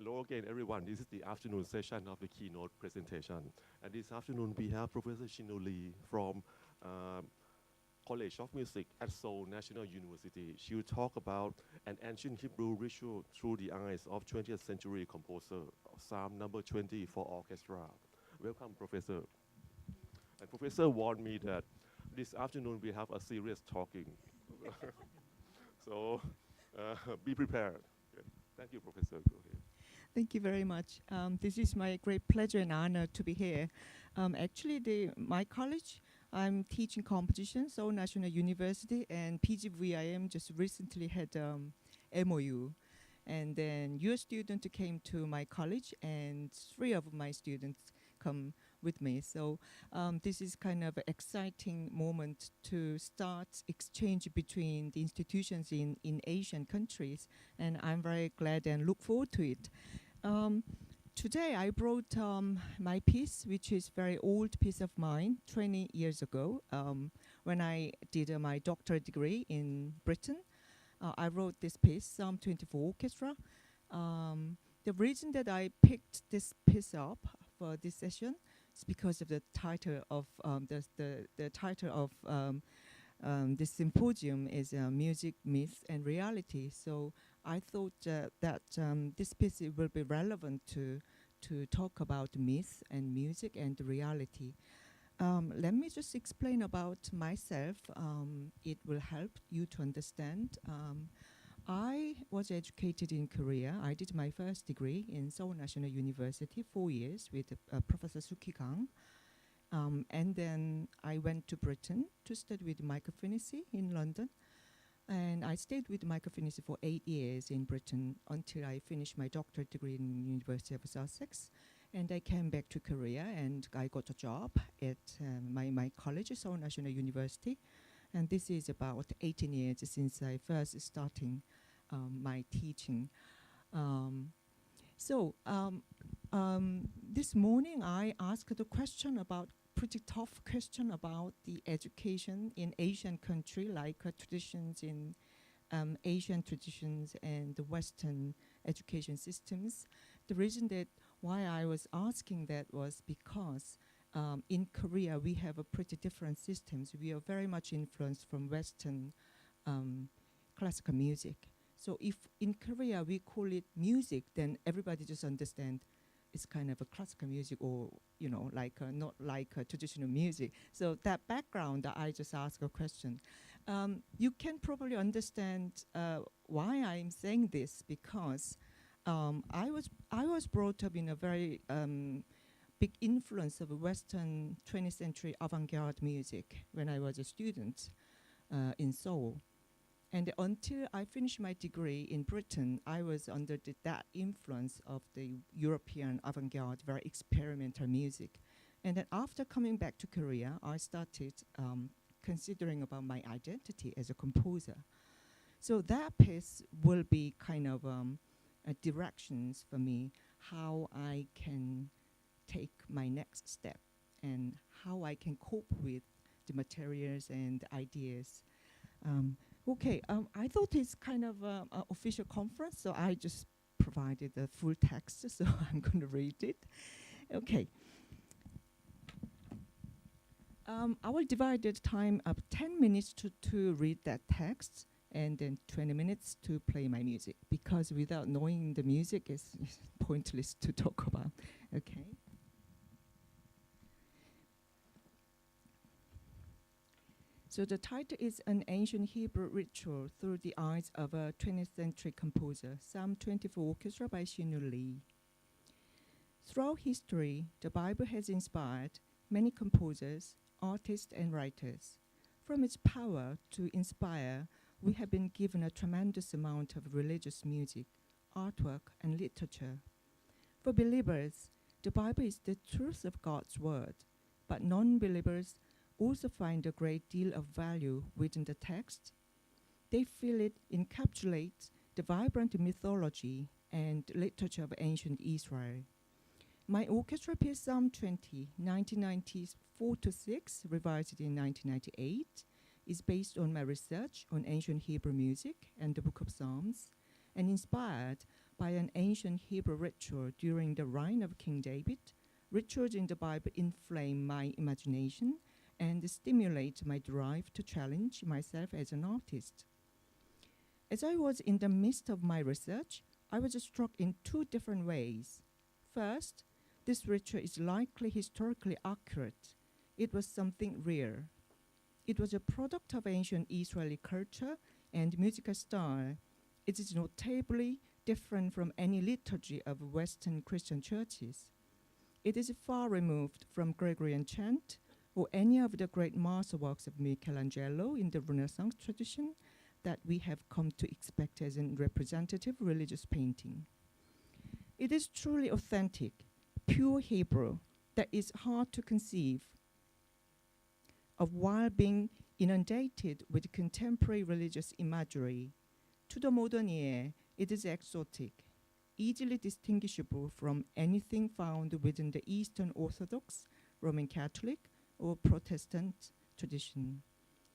Hello again, everyone. This is the afternoon session of the keynote presentation. And this afternoon, we have Professor Shinuh from College of Music at Seoul National University. She will talk about an ancient Hebrew ritual through the eyes of 20th century composer, Psalm number 20 for orchestra. Welcome, Professor. And Professor warned me that this afternoon we have a serious talking. So be prepared. Okay. Thank you, Professor. Go ahead. Thank you very much. This is my great pleasure and honor to be here. Actually, my college, I'm teaching composition, Seoul National University, and PGVIM just recently had MOU. And then your student came to my college, and 3 of my students come with me. So this is kind of an exciting moment to start exchange between the institutions in Asian countries, and I'm very glad and look forward to it. Today I brought my piece, which is very old piece of mine, 20 years ago, when I did my doctorate degree in Britain. I wrote this piece, Psalm 24 Orchestra. The reason that I picked this piece up for this session is because of the title of the title of this symposium is Music, Myth, and Reality. So I thought that this piece will be relevant to talk about myth and music and reality. Let me just explain about myself. It will help you to understand. I was educated in Korea. I did my first degree in Seoul National University, 4 years with Professor Suki Kang. And then I went to Britain to study with Michael Finney in London. And I stayed with Michael Finney for 8 years in Britain until I finished my doctorate degree in the University of Sussex. And I came back to Korea and I got a job at my college, Seoul National University. And this is about 18 years since I first starting my teaching. This morning I asked a question about pretty tough question about the education in Asian country, like traditions in Asian traditions and the Western education systems. The reason that why I was asking that was because in Korea we have a pretty different systems. We are very much influenced from Western classical music. So if in Korea we call it music, then everybody just understand it's kind of a classical music, or like not like traditional music. So that background, I just ask a question. You can probably understand why I'm saying this, because I was brought up in a very big influence of Western 20th century avant-garde music when I was a student in Seoul. And until I finished my degree in Britain, I was under that influence of the European avant-garde, very experimental music. And then after coming back to Korea, I started considering about my identity as a composer. So that piece will be kind of directions for me, how I can take my next step and how I can cope with the materials and ideas. Okay, I thought it's kind of an official conference, so I just provided the full text, so I'm going to read it. Okay. I will divide the time up 10 minutes to read that text, and then 20 minutes to play my music, because without knowing the music, it's pointless to talk about. Okay. So the title is An Ancient Hebrew Ritual Through the Eyes of a 20th Century Composer, Psalm 24 Orchestra by Shinuh. Throughout history, the Bible has inspired many composers, artists, and writers. From its power to inspire, we have been given a tremendous amount of religious music, artwork, and literature. For believers, the Bible is the truth of God's word, but non-believers also find a great deal of value within the text. They feel it encapsulates the vibrant mythology and literature of ancient Israel. My orchestra piece, Psalm 20, 1994-6, revised in 1998, is based on my research on ancient Hebrew music and the Book of Psalms, and inspired by an ancient Hebrew ritual during the reign of King David. Rituals in the Bible inflame my imagination and stimulate my drive to challenge myself as an artist. As I was in the midst of my research, I was struck in two different ways. First, this ritual is likely historically accurate. It was something rare. It was a product of ancient Israeli culture and musical style. It is notably different from any liturgy of Western Christian churches. It is far removed from Gregorian chant or any of the great masterworks of Michelangelo in the Renaissance tradition that we have come to expect as a representative religious painting. It is truly authentic, pure Hebrew that is hard to conceive of while being inundated with contemporary religious imagery. To the modern ear, it is exotic, easily distinguishable from anything found within the Eastern Orthodox, Roman Catholic, or Protestant tradition.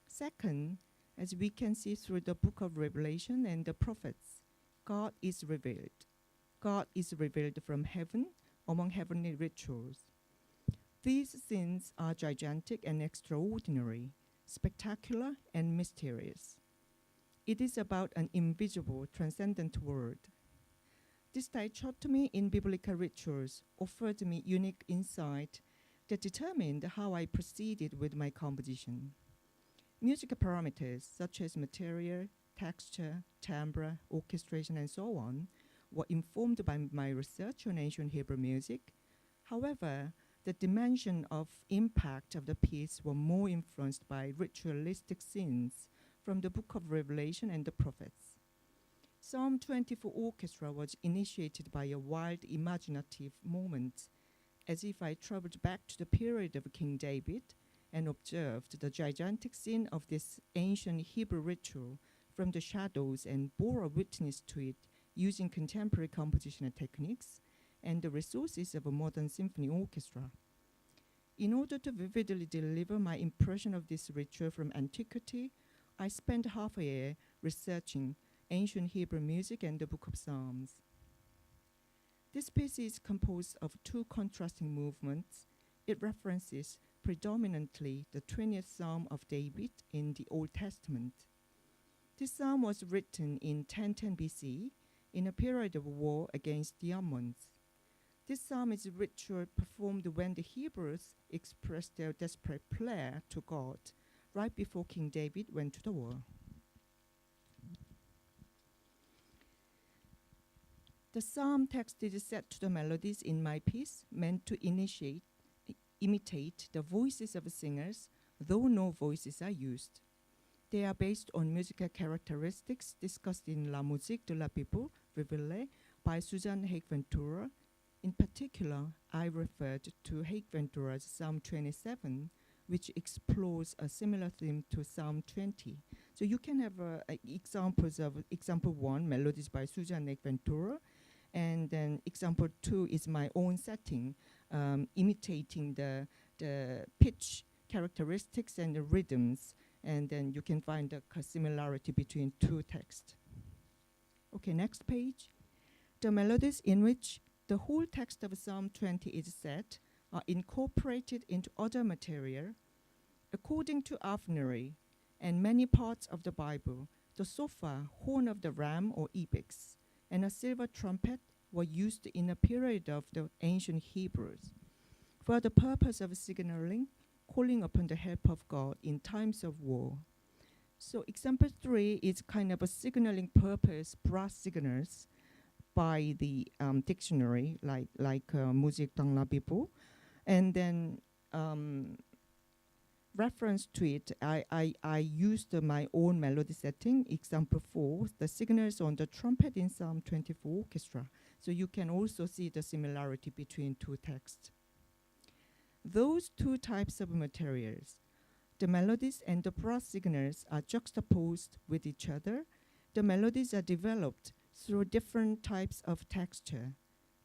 Second, as we can see through the book of Revelation and the prophets, God is revealed. God is revealed from heaven among heavenly rituals. These scenes are gigantic and extraordinary, spectacular and mysterious. It is about an invisible, transcendent world. This dichotomy in biblical rituals offered me unique insight that determined how I proceeded with my composition. Musical parameters such as material, texture, timbre, orchestration, and so on were informed by my research on ancient Hebrew music. However, the dimension of impact of the piece were more influenced by ritualistic scenes from the book of Revelation and the prophets. Psalm 24 Orchestra was initiated by a wild imaginative moment, as if I traveled back to the period of King David and observed the gigantic scene of this ancient Hebrew ritual from the shadows and bore a witness to it using contemporary compositional techniques and the resources of a modern symphony orchestra. In order to vividly deliver my impression of this ritual from antiquity, I spent half a year researching ancient Hebrew music and the Book of Psalms. This piece is composed of two contrasting movements. It references predominantly the 20th Psalm of David in the Old Testament. This psalm was written in 1010 BC in a period of war against the Ammons. This psalm is a ritual performed when the Hebrews expressed their desperate prayer to God right before King David went to the war. The psalm text is set to the melodies in my piece, meant to imitate the voices of singers, though no voices are used. They are based on musical characteristics discussed in La Musique de la Bible, révélée by Susan Haig-Ventura. In particular, I referred to Haig-Ventura's Psalm 27, which explores a similar theme to Psalm 20. So you can have examples of example 1, melodies by Susan Haig-Ventura, and then example 2 is my own setting, imitating the pitch characteristics and the rhythms, and then you can find a similarity between two texts. Okay, next page. The melodies in which the whole text of Psalm 20 is set are incorporated into other material. According to Avnery and many parts of the Bible, the shofar, horn of the ram or ibex, and a silver trumpet were used in a period of the ancient Hebrews for the purpose of signaling, calling upon the help of God in times of war. So example 3 is kind of a signaling purpose, brass signals by the dictionary, like Musique dans la Bible. And then reference to it, I used my own melody setting. Example 4, the signals on the trumpet in Psalm 24 Orchestra. So you can also see the similarity between two texts. Those two types of materials, the melodies and the brass signals, are juxtaposed with each other. The melodies are developed through different types of texture.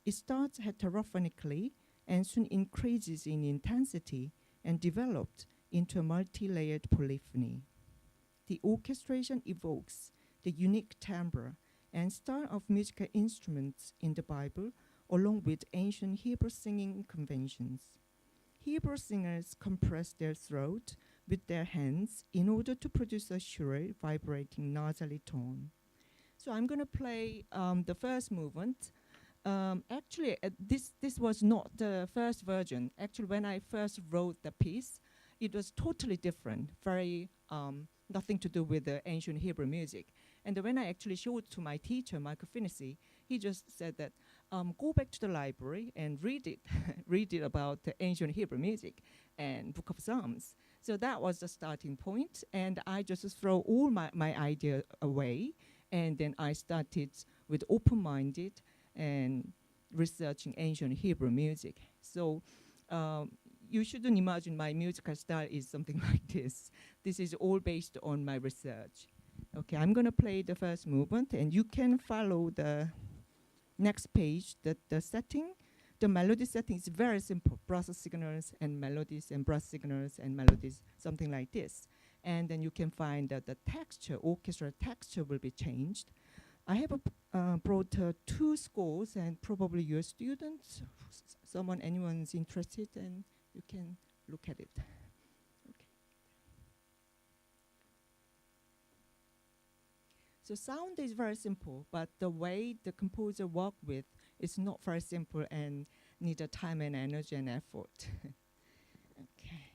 It starts heterophonically and soon increases in intensity and developed into a multi-layered polyphony. The orchestration evokes the unique timbre and style of musical instruments in the Bible, along with ancient Hebrew singing conventions. Hebrew singers compress their throat with their hands in order to produce a shrill, vibrating, nasally tone. So I'm going to play the first movement. Actually, this was not the first version. Actually, when I first wrote the piece, it was totally different, very nothing to do with the ancient Hebrew music. And when I actually showed it to my teacher, Michael Finney, he just said that, go back to the library and read it, read it about the ancient Hebrew music and Book of Psalms. So that was the starting point, and I just throw all my idea away, and then I started with open-minded and researching ancient Hebrew music. So you shouldn't imagine my musical style is something like this. This is all based on my research. Okay, I'm gonna play the first movement, and you can follow the next page, the setting. The melody setting is very simple, brass signals and melodies and brass signals and melodies, something like this. And then you can find that the texture, orchestra texture will be changed. I have brought 2 scores, and probably your students, anyone's interested, and you can look at it. Okay. So sound is very simple, but the way the composer work with is not very simple and need a time and energy and effort. Okay.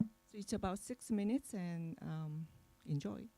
So it's about 6 minutes, and enjoy.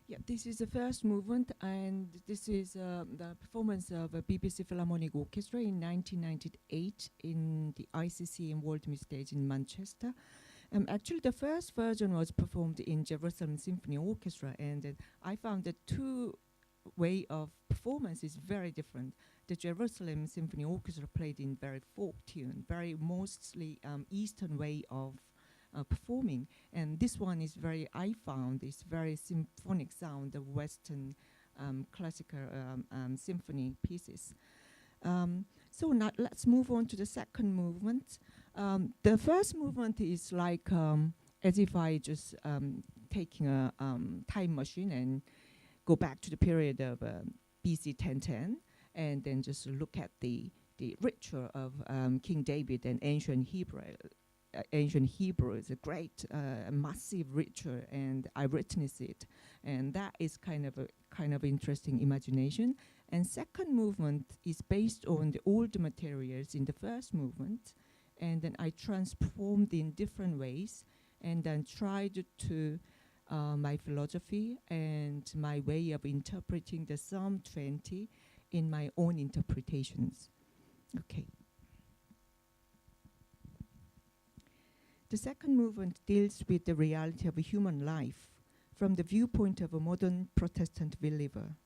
Yeah, this is the first movement, and this is the performance of a BBC Philharmonic Orchestra in 1998 in the ICC in World Music Stage in Manchester. Actually, the first version was performed in Jerusalem Symphony Orchestra, and I found the two way of performance is very different. The Jerusalem Symphony Orchestra played in very folk tune, very mostly Eastern way of performing, and this one is very, I found, is very symphonic sound of Western classical symphony pieces. So now let's move on to the second movement. The first movement is like as if I just taking a time machine and go back to the period of BC 1010 and then just look at the ritual of King David and ancient Hebrew. Ancient Hebrew is a great, massive ritual, and I witnessed it, and that is kind of interesting imagination. And second movement is based on the old materials in the first movement, and then I transformed in different ways, and then tried to my philosophy and my way of interpreting the Psalm 20 in my own interpretations. Okay. The second movement deals with the reality of a human life from the viewpoint of a modern Protestant believer.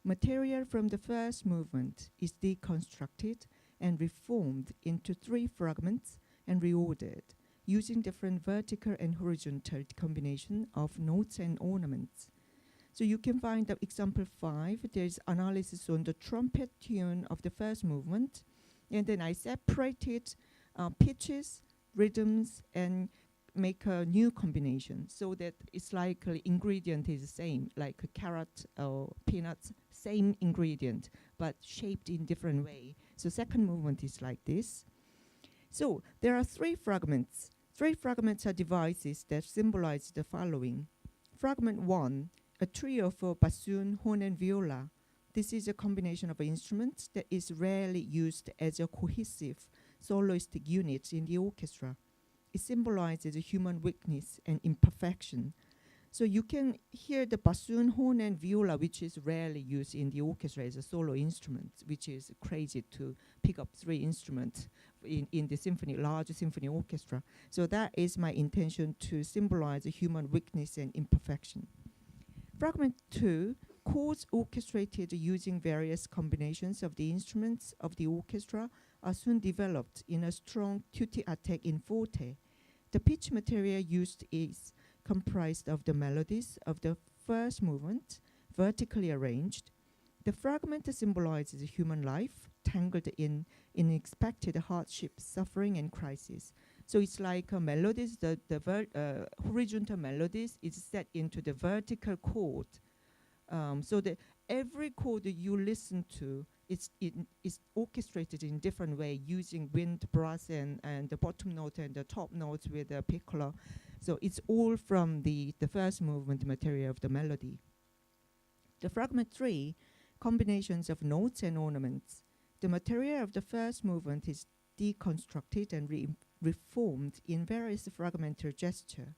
Material from the first movement is deconstructed and reformed into 3 fragments and reordered, using different vertical and horizontal combination of notes and ornaments. So you can find the example 5, there's analysis on the trumpet tune of the first movement, and then I separated pitches, rhythms, and make a new combination so that it's like ingredient is the same, like a carrot or peanuts, same ingredient, but shaped in different way. So second movement is like this. So there are 3 fragments. 3 fragments are devices that symbolize the following. Fragment 1, a trio for bassoon, horn, and viola. This is a combination of instruments that is rarely used as a cohesive soloistic unit in the orchestra. It symbolizes a human weakness and imperfection. So you can hear the bassoon, horn, and viola, which is rarely used in the orchestra as a solo instrument, which is crazy to pick up 3 instruments in the symphony, large symphony orchestra. So that is my intention, to symbolize a human weakness and imperfection. Fragment 2, chords orchestrated using various combinations of the instruments of the orchestra are soon developed in a strong tutti attack in forte. The pitch material used is comprised of the melodies of the first movement, vertically arranged. The fragment symbolizes human life, tangled in unexpected hardship, suffering, and crisis. So it's like melodies, the horizontal melodies is set into the vertical chord. So that every chord that you listen to, it's orchestrated in different way using wind, brass, and the bottom note and the top notes with the piccolo. So it's all from the first movement material of the melody. The fragment 3, combinations of notes and ornaments. The material of the first movement is deconstructed and reformed in various fragmentary gesture.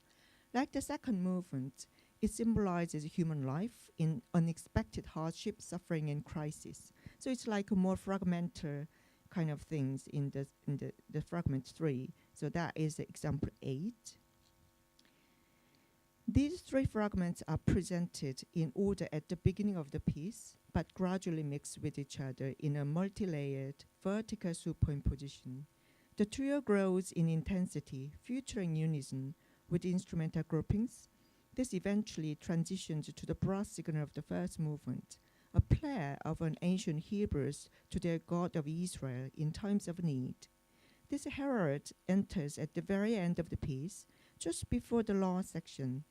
Like the second movement, it symbolizes human life in unexpected hardship, suffering, and crisis. So it's like a more fragmentary kind of things in the fragment 3. So that is example 8. These 3 fragments are presented in order at the beginning of the piece, but gradually mix with each other in a multi-layered vertical superimposition. The trio grows in intensity, featuring unison with instrumental groupings. This eventually transitions to the brass signal of the first movement, a prayer of an ancient Hebrews to their God of Israel in times of need. This herald enters at the very end of the piece, just before the last section.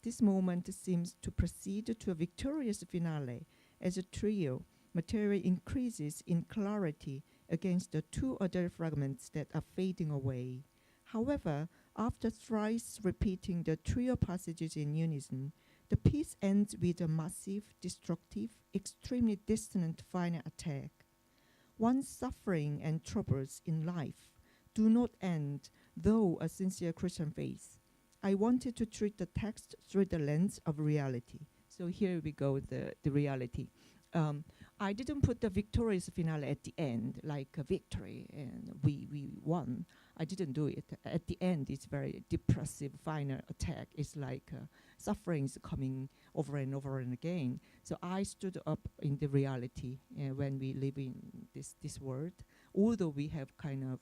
This moment seems to proceed to a victorious finale as a trio material increases in clarity against the 2 other fragments that are fading away. However, after thrice repeating the trio passages in unison, the piece ends with a massive, destructive, extremely dissonant final attack. One's suffering and troubles in life do not end, though a sincere Christian faith. I wanted to treat the text through the lens of reality. So here we go, the reality. I didn't put the victorious finale at the end, like a victory, and we won. I didn't do it. At the end, it's very depressive final attack. It's like sufferings coming over and over and again. So I stood up in the reality when we live in this world. Although we have kind of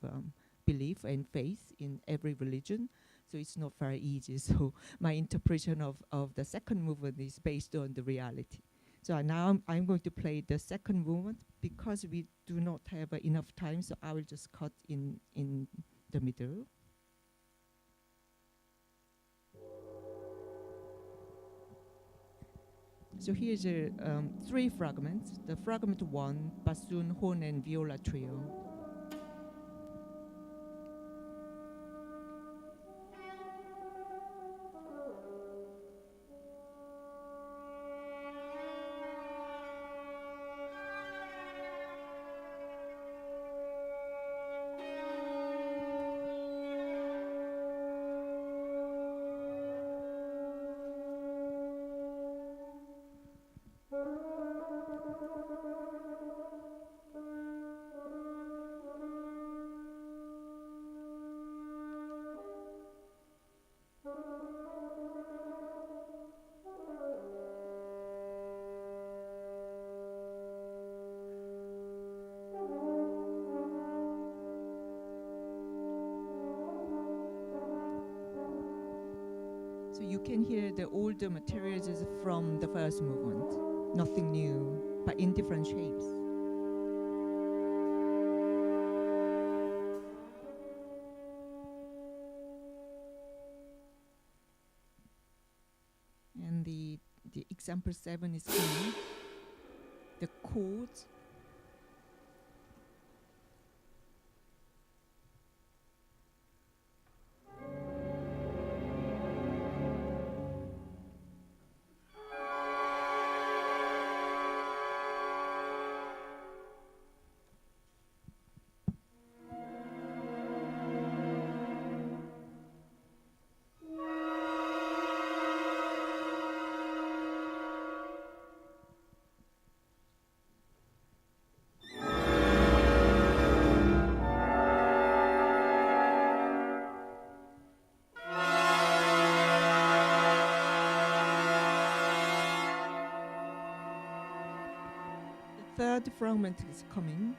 belief and faith in every religion, so it's not very easy. So my interpretation of the second movement is based on the reality. So now I'm going to play the second movement because we do not have enough time, so I will just cut in the middle. So here's 3 fragments. The fragment 1, bassoon, horn, and viola trio. So you can hear the older materials is from the first movement. Nothing new, but in different shapes. And the example 7 is coming. The chords. Third fragment is coming.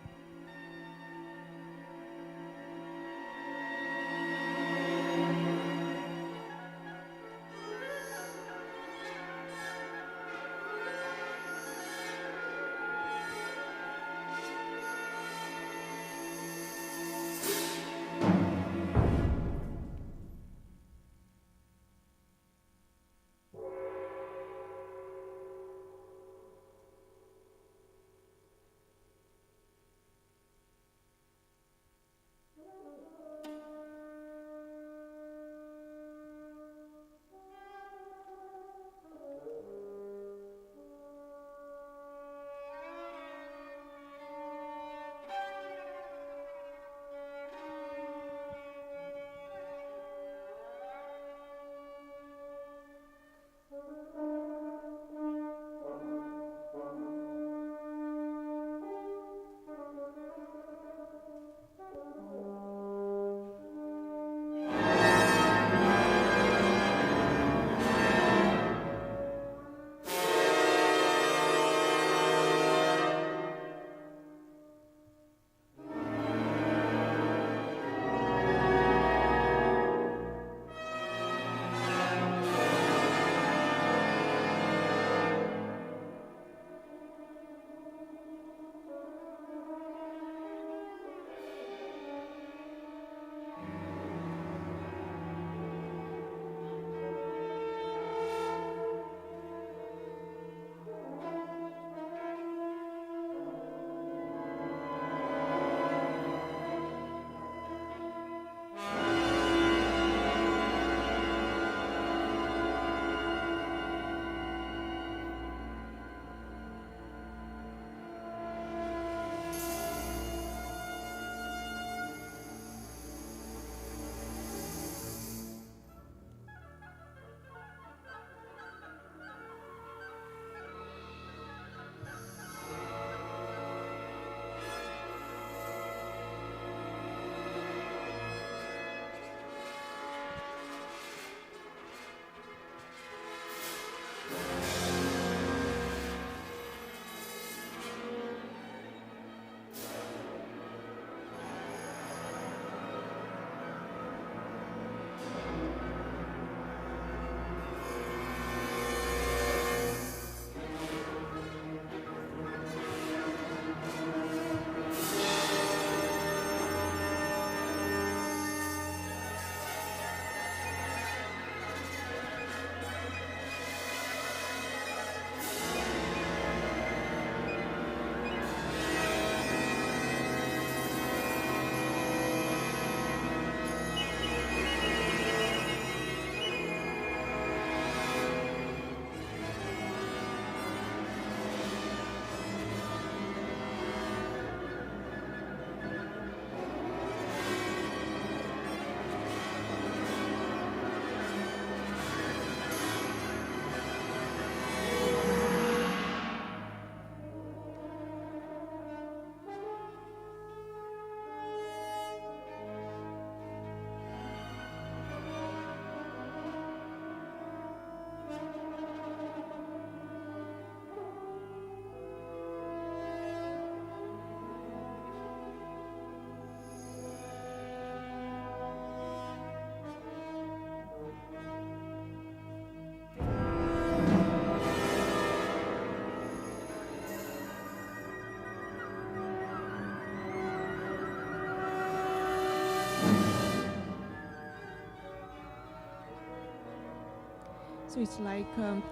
So it's like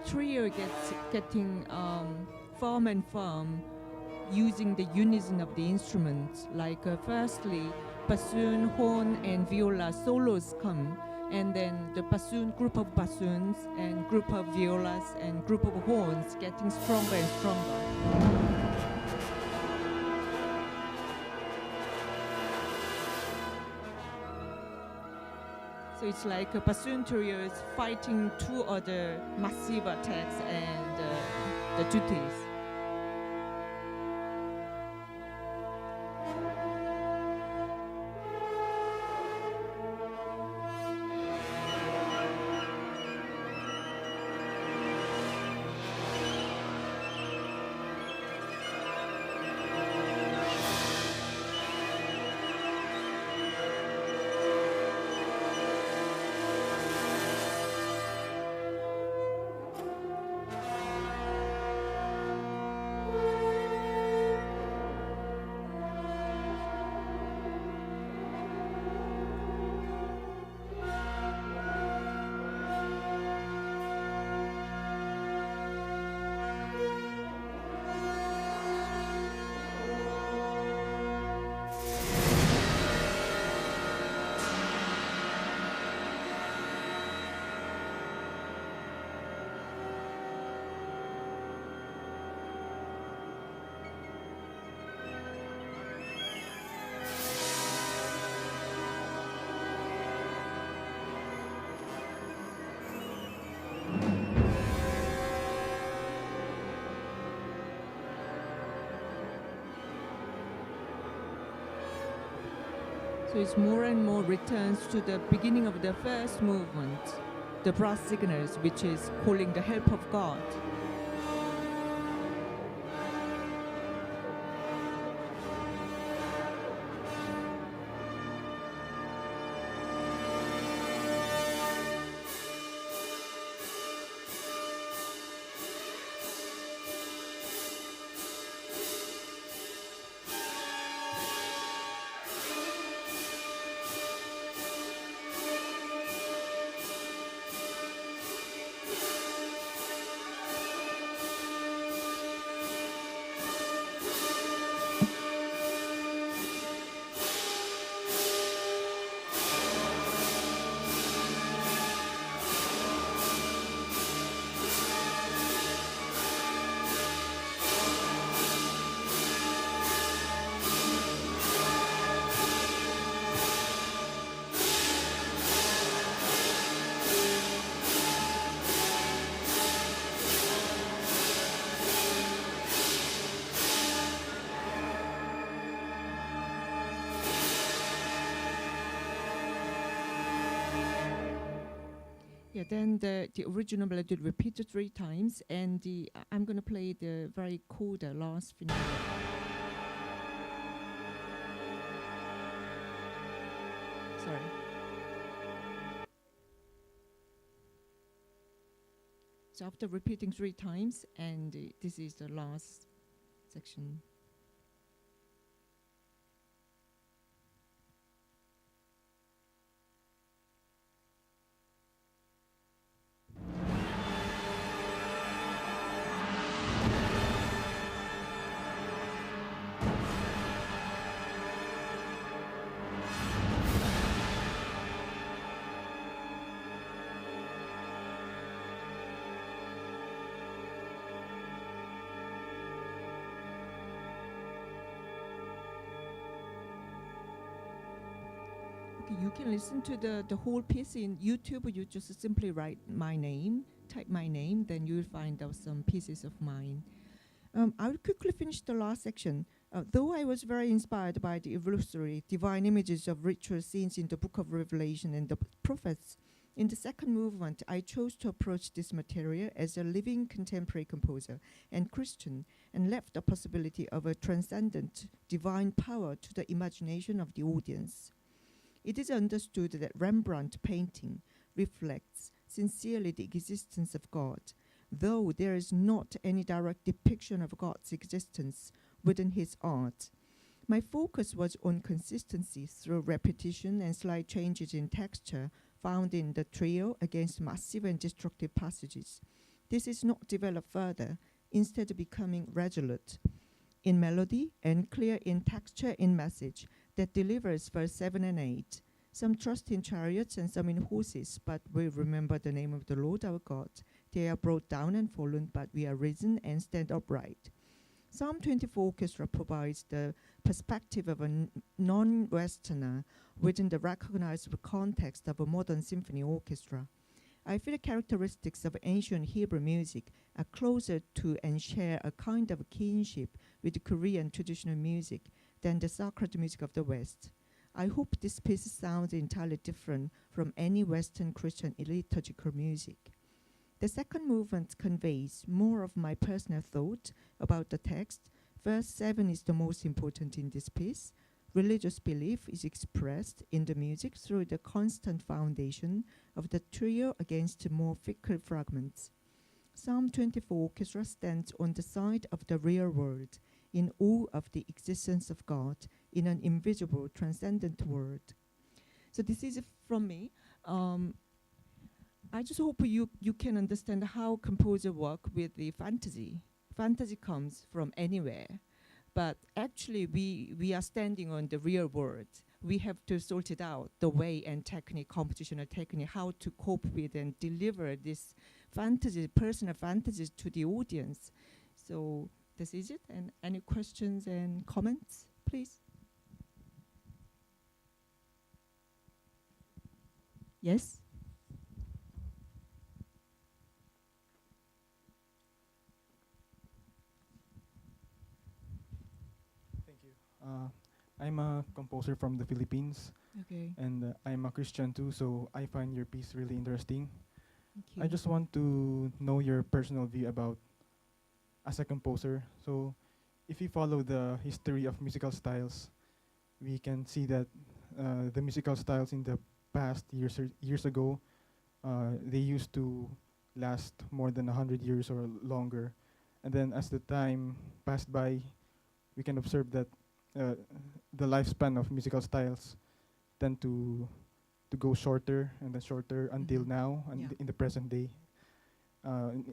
trio getting firm and firm using the unison of the instruments. Like firstly, bassoon, horn, and viola solos come, and then the bassoon, group of bassoons, and group of violas, and group of horns getting stronger and stronger. So it's like a bassoon trio is fighting two other massive attacks and the duties. So it's more and more returns to the beginning of the first movement, the brass signals, which is calling the help of God. Yeah, then the original melody repeated 3 times, and I'm going to play the very coda last finale. Sorry. So after repeating 3 times, and this is the last section. You can listen to the whole piece in YouTube. You just simply write my name, type my name, then you'll find out some pieces of mine. I'll quickly finish the last section. Though I was very inspired by the evolutionary divine images of ritual scenes in the Book of Revelation and the prophets, in the second movement, I chose to approach this material as a living contemporary composer and Christian, and left the possibility of a transcendent divine power to the imagination of the audience. It is understood that Rembrandt painting reflects sincerely the existence of God, though there is not any direct depiction of God's existence within his art. My focus was on consistency through repetition and slight changes in texture found in the trio against massive and destructive passages. This is not developed further, instead becoming resolute in melody and clear in texture in message that delivers verse 7 and 8. Some trust in chariots and some in horses, but we remember the name of the Lord our God. They are brought down and fallen, but we are risen and stand upright. Psalm 24 Orchestra provides the perspective of a non-Westerner within the recognizable context of a modern symphony orchestra. I feel the characteristics of ancient Hebrew music are closer to and share a kind of kinship with Korean traditional music than the sacred music of the West. I hope this piece sounds entirely different from any Western Christian liturgical music. The second movement conveys more of my personal thought about the text. Verse 7 is the most important in this piece. Religious belief is expressed in the music through the constant foundation of the trio against more fickle fragments. Psalm 24 Orchestra stands on the side of the real world, in awe of the existence of God in an invisible, transcendent world. So this is from me. I just hope you can understand how composer work with the fantasy. Fantasy comes from anywhere, but actually we are standing on the real world. We have to sort it out, the way and technique, compositional technique, how to cope with and deliver this fantasy, personal fantasies to the audience. So this is it. And any questions and comments, please? Yes? Thank you. I'm a composer from the Philippines, Okay. and I'm a Christian too, so I find your piece really interesting. Thank you. I just want to know your personal view about as a composer. So if we follow the history of musical styles, we can see that the musical styles in the past years ago, they used to last more than 100 years or longer. And then as the time passed by, we can observe that the lifespan of musical styles tend to go shorter and then shorter until now and Yeah. in the present day.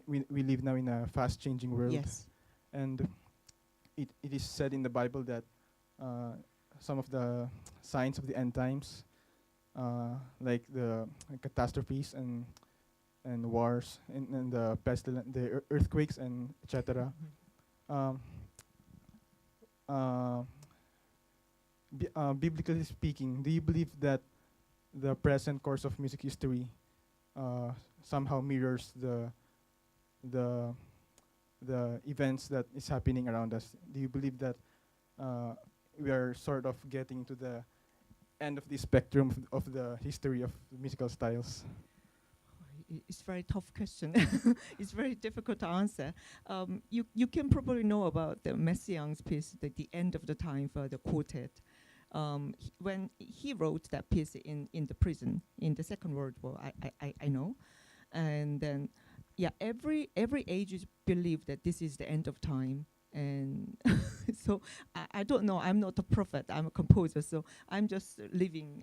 We live now in a fast-changing world. Yes. And it is said in the Bible that some of the signs of the end times, like the catastrophes and wars and the pestilence, the earthquakes and etc. Biblically speaking, do you believe that the present course of music history somehow mirrors the events that is happening around us? Do you believe that we are sort of getting to the end of the spectrum of the history of musical styles? It's a very tough question. It's very difficult to answer. You can probably know about the Messiaen's piece, the end of the time for the quartet. When he wrote that piece in the prison in the Second World War, I know. And then, yeah, every age is believed that this is the end of time. And so I don't know. I'm not a prophet. I'm a composer. So I'm just living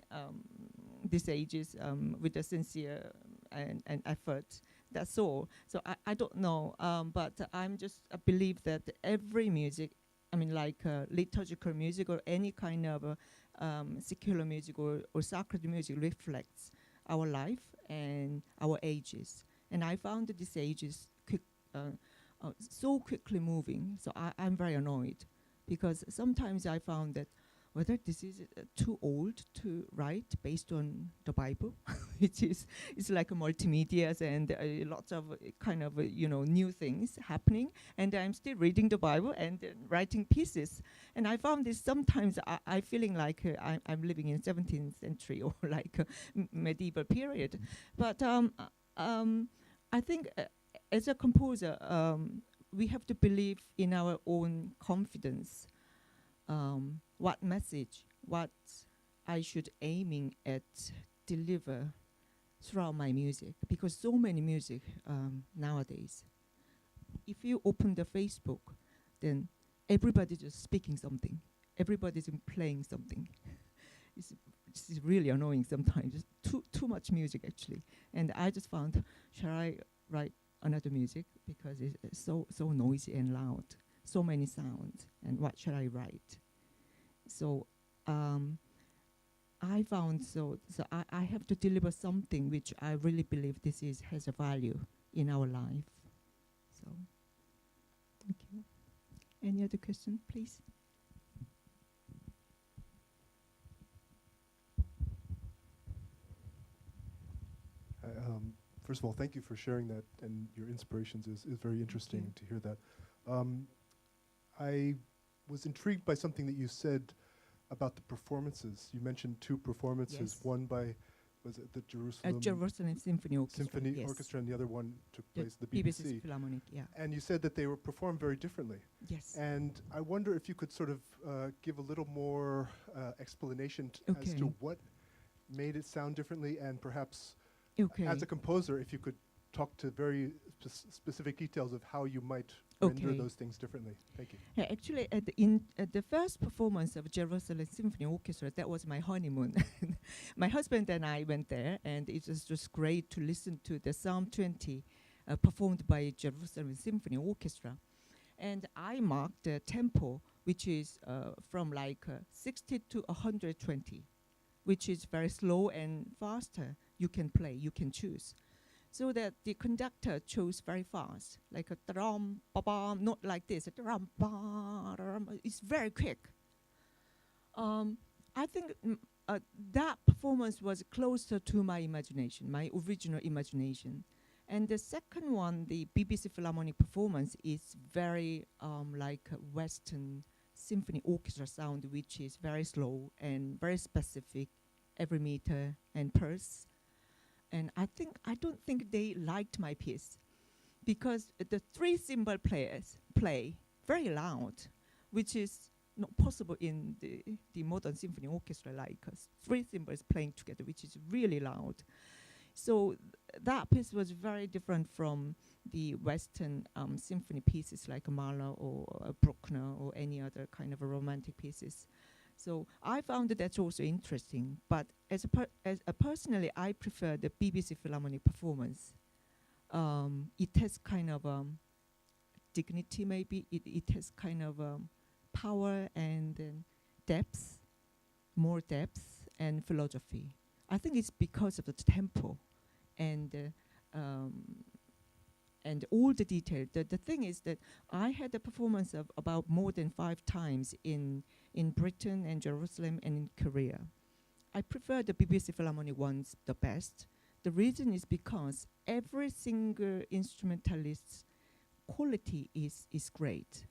these ages with a sincere and effort. That's all. So I don't know. But I'm just I believe that every music, I mean, like liturgical music or any kind of secular music or sacred music reflects our life and our ages. And I found that this age is so quickly moving. So I'm very annoyed because sometimes I found that whether this is too old to write based on the Bible, which is it's like a multimedia and lots of kind of new things happening, and I'm still reading the Bible and writing pieces. And I found this sometimes I feeling like I'm living in 17th century or like a medieval period. But I think as a composer, we have to believe in our own confidence. What message, what I should aiming at deliver throughout my music, because so many music nowadays. If you open the Facebook, then everybody's just speaking something. Everybody's playing something. It's is really annoying sometimes. Just too much music actually. And I just found, shall I write another music because it's so noisy and loud, so many sounds. And what shall I write? So I found I have to deliver something which I really believe has a value in our life. So thank you. Any other question, please? First of all, thank you for sharing that, and your inspirations is very interesting to hear that. I was intrigued by something that you said about the performances. You mentioned 2 performances, Yes. one by, was it the Jerusalem Jerusalem Symphony Orchestra. Yes. Orchestra, and the other one took The place at the BBC BBC. Philharmonic, yeah. And you said that they were performed very differently. Yes. And I wonder if you could sort of give a little more explanation as to what made it sound differently, and perhaps as a composer, if you could talk to very specific details of how you might render those things differently. Thank you. Yeah, actually, at the first performance of Jerusalem Symphony Orchestra, that was my honeymoon. My husband and I went there, and it was just great to listen to the Psalm 20 performed by Jerusalem Symphony Orchestra. And I marked the tempo, which is from like 60 to 120, which is very slow and faster. You can play, you can choose. So that the conductor chose very fast, like a drum, ba-bam, not like this, a drum, ba-dum. It's very quick. I think that performance was closer to my imagination, my original imagination. And the second one, the BBC Philharmonic performance, is very like a Western symphony orchestra sound, which is very slow and very specific, every meter and pulse. And I don't think they liked my piece because the 3 cymbal players play very loud, which is not possible in the modern symphony orchestra, like 3 cymbals playing together, which is really loud. So that piece was very different from the Western symphony pieces like Mahler or Bruckner or any other kind of romantic pieces. So I found that also interesting, but personally, I prefer the BBC Philharmonic performance. It has kind of dignity, maybe. It has kind of power and depth, more depth and philosophy. I think it's because of the tempo and all the detail. The thing is that I had a performance of about more than 5 times in Britain and Jerusalem and in Korea. I prefer the BBC Philharmonic ones the best. The reason is because every single instrumentalist's quality is great.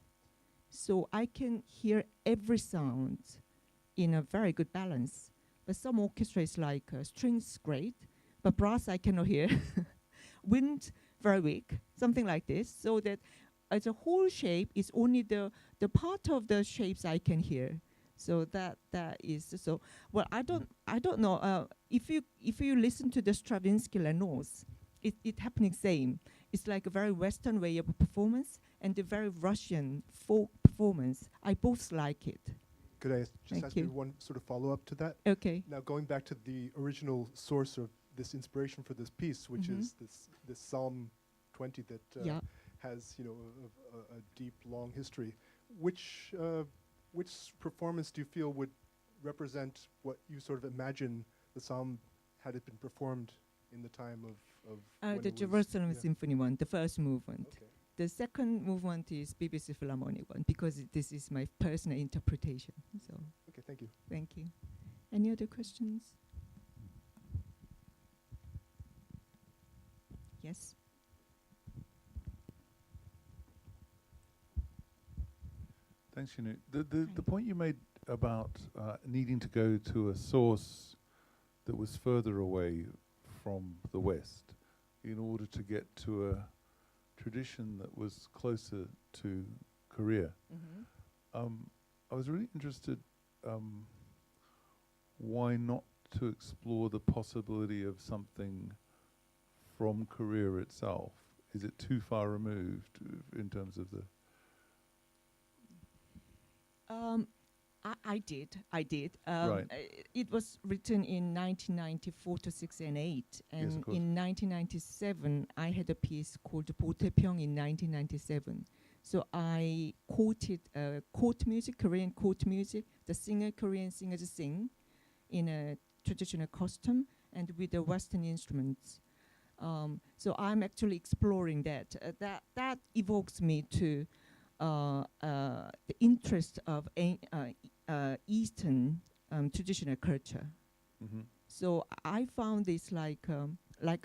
So I can hear every sound in a very good balance. But some orchestra is like strings great, but brass I cannot hear. Wind very weak, something like this. So that as a whole shape is only the part of the shapes I can hear. So that is so. Well, I don't know. If you listen to the Stravinsky Lenores, it happening same. It's like a very Western way of performance and the very Russian folk performance. I both like it. Could I just ask you one sort of follow-up to that? Okay. Now, going back to the original source of this inspiration for this piece, which is this Psalm 20 that has a deep, long history. Which performance do you feel would represent what you sort of imagine the psalm had it been performed in the time of the Jerusalem Symphony one, the first movement. Okay. The second movement is BBC Philharmonic one because this is my personal interpretation. So. Okay, thank you. Thank you. Any other questions? Yes. Thanks, Shinuh. The point you made about needing to go to a source that was further away from the West in order to get to a tradition that was closer to Korea. I was really interested why not to explore the possibility of something from Korea itself? Is it too far removed in terms of the... I did. Right. It was written in 1994 to 6 and 8. And Yes, of course. in 1997, I had a piece called 보태평 in 1997. So I quoted court music, Korean court music. The Korean singers sing in a traditional costume and with the Western instruments. So I'm actually exploring that. That evokes me to the interest of Eastern traditional culture. Mm-hmm. So I found this like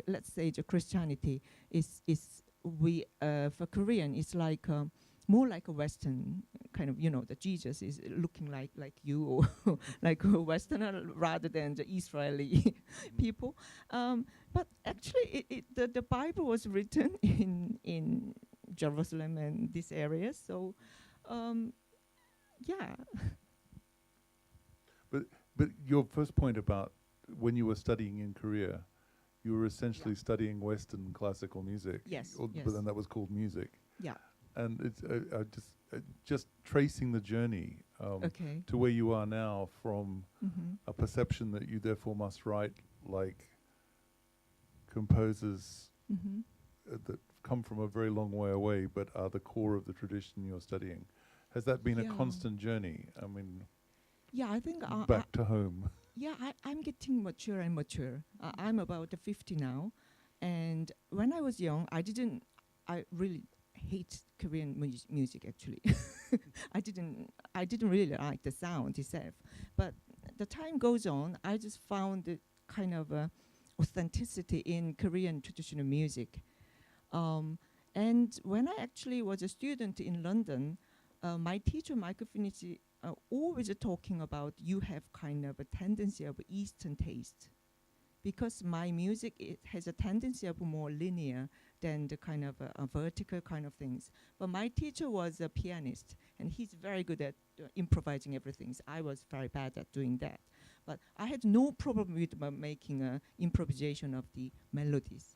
let's say the Christianity is for Korean it's like more like a Western kind of, the Jesus is looking like you or like a Westerner rather than the Israeli people. But actually the Bible was written in Jerusalem and this area. So yeah. But your first point about when you were studying in Korea, you were essentially studying Western classical music. Yes, yes. But then that was called music. Yeah. And it's just tracing the journey Okay. to where you are now from a perception that you therefore must write like composers that come from a very long way away but are the core of the tradition you're studying. Has that been a constant journey? I mean, yeah, I think back to home. Yeah, I'm getting mature and mature. I'm about 50 now, and when I was young, I really hate Korean music actually. I didn't really like the sound itself. But the time goes on, I just found the kind of authenticity in Korean traditional music. And when I actually was a student in London, my teacher, Michael Finnici, always talking about you have kind of a tendency of Eastern taste. Because my music, it has a tendency of more linear than the kind of vertical kind of things. But my teacher was a pianist, and he's very good at improvising everything. So I was very bad at doing that. But I had no problem with making an improvisation of the melodies.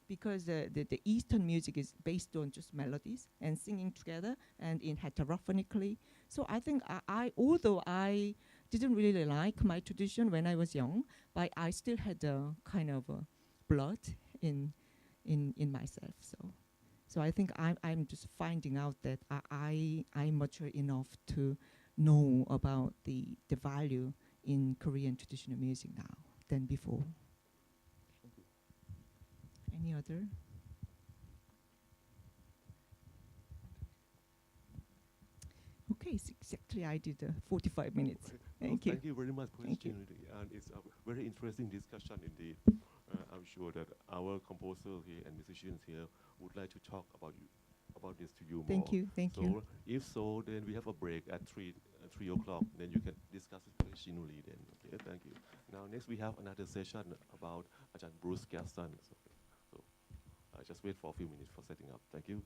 Because the Eastern music is based on just melodies and singing together and in heterophonically. So I think although I didn't really like my tradition when I was young, but I still had a kind of blood in myself. So I think I'm just finding out that I'm mature enough to know about the value in Korean traditional music now than before. Any other? Okay, so exactly I did 45 minutes. Thank you. Thank you very much for this Thank you. opportunity. And it's a very interesting discussion indeed. I'm sure that our composers here and musicians here would like to talk about this to you more. Thank you. Thank you. So if so, then we have a break at 3 o'clock. Then you can discuss it with Shinuh then. Okay, thank you. Now next we have another session about Ajahn Bruce Gaston. So just wait for a few minutes for setting up. Thank you.